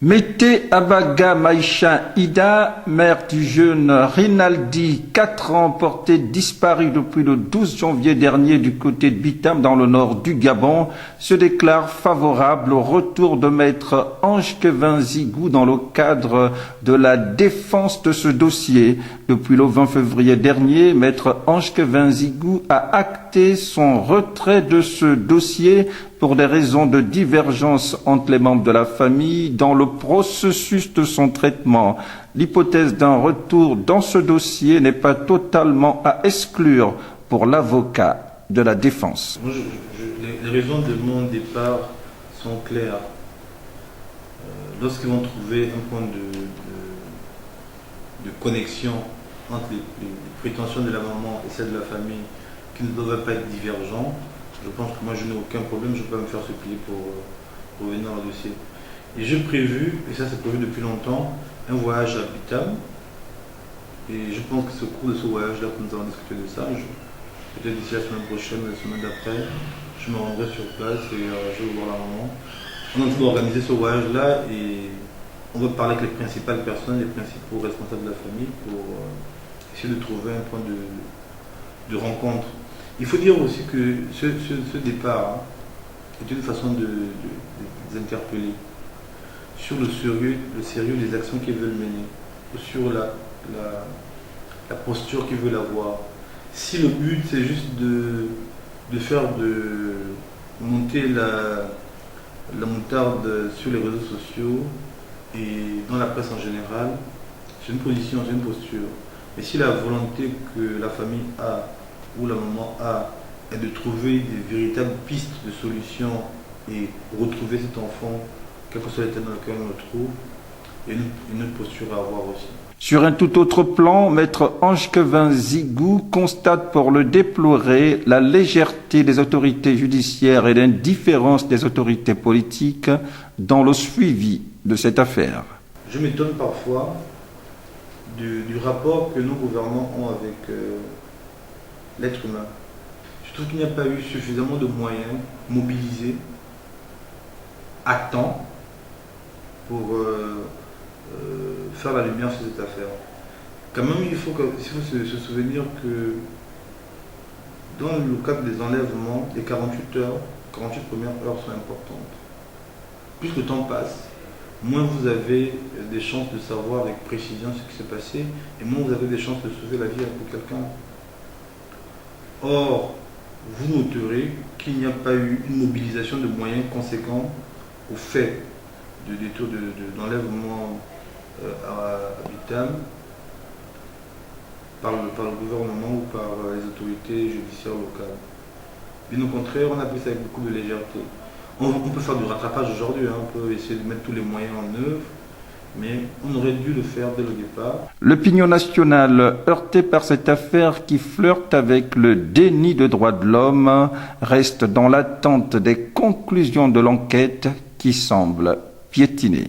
Mete Abaga Maïcha Ida, mère du jeune Rinaldi, 4 ans, porté disparu depuis le 12 janvier dernier du côté de Bitam dans le nord du Gabon, se déclare favorable au retour de maître Ange-Kevin Zigou dans le cadre de la défense de ce dossier. Depuis le 20 février dernier, maître Ange-Kevin Zigou a acté son retrait de ce dossier pour des raisons de divergence entre les membres de la famille dans le processus de son traitement. L'hypothèse d'un retour dans ce dossier n'est pas totalement à exclure pour l'avocat de la défense. Moi, les raisons de mon départ sont claires. Lorsqu'ils vont trouver un point de connexion entre les prétentions de la maman et celles de la famille qui ne doivent pas être divergents, je pense que moi je n'ai aucun problème, je peux me faire ce plier pour revenir dans le dossier. Et j'ai prévu, et ça c'est prévu depuis longtemps, un voyage à Bitam. Et je pense que c'est au cours de ce voyage-là que nous allons discuter de ça. Peut-être d'ici la semaine prochaine, la semaine d'après, je me rendrai sur place et je vais voir la maman. On est en train d'organiser ce voyage-là et on va parler avec les principales personnes, les principaux responsables de la famille pour essayer de trouver un point de rencontre. Il faut dire aussi que ce départ est une façon de les interpeller sur le sérieux des actions qu'ils veulent mener, sur la posture qu'ils veulent avoir. Si le but c'est juste de faire monter la moutarde sur les réseaux sociaux et dans la presse en général, c'est une position, c'est une posture. Mais si la volonté que la famille a où la maman a est de trouver des véritables pistes de solutions et retrouver cet enfant, quel que soit l'état dans lequel on le trouve, il y a une autre posture à avoir aussi. Sur un tout autre plan, maître Ange-Kevin Zigou constate pour le déplorer la légèreté des autorités judiciaires et l'indifférence des autorités politiques dans le suivi de cette affaire. Je m'étonne parfois du rapport que nos gouvernements ont avec l'être humain. Je trouve qu'il n'y a pas eu suffisamment de moyens mobilisés à temps pour faire la lumière sur cette affaire. Quand même, il faut se souvenir que dans le cadre des enlèvements, les 48 premières heures sont importantes. Plus le temps passe, moins vous avez des chances de savoir avec précision ce qui s'est passé et moins vous avez des chances de sauver la vie de quelqu'un. Or, vous noterez qu'il n'y a pas eu une mobilisation de moyens conséquents au fait d'enlèvement à Bitam par le gouvernement ou par les autorités judiciaires locales. Bien au contraire, on a pris ça avec beaucoup de légèreté. On peut faire du rattrapage aujourd'hui, on peut essayer de mettre tous les moyens en œuvre, mais on aurait dû le faire dès le départ. L'opinion nationale, heurtée par cette affaire qui flirte avec le déni de droits de l'homme, reste dans l'attente des conclusions de l'enquête qui semble piétiner.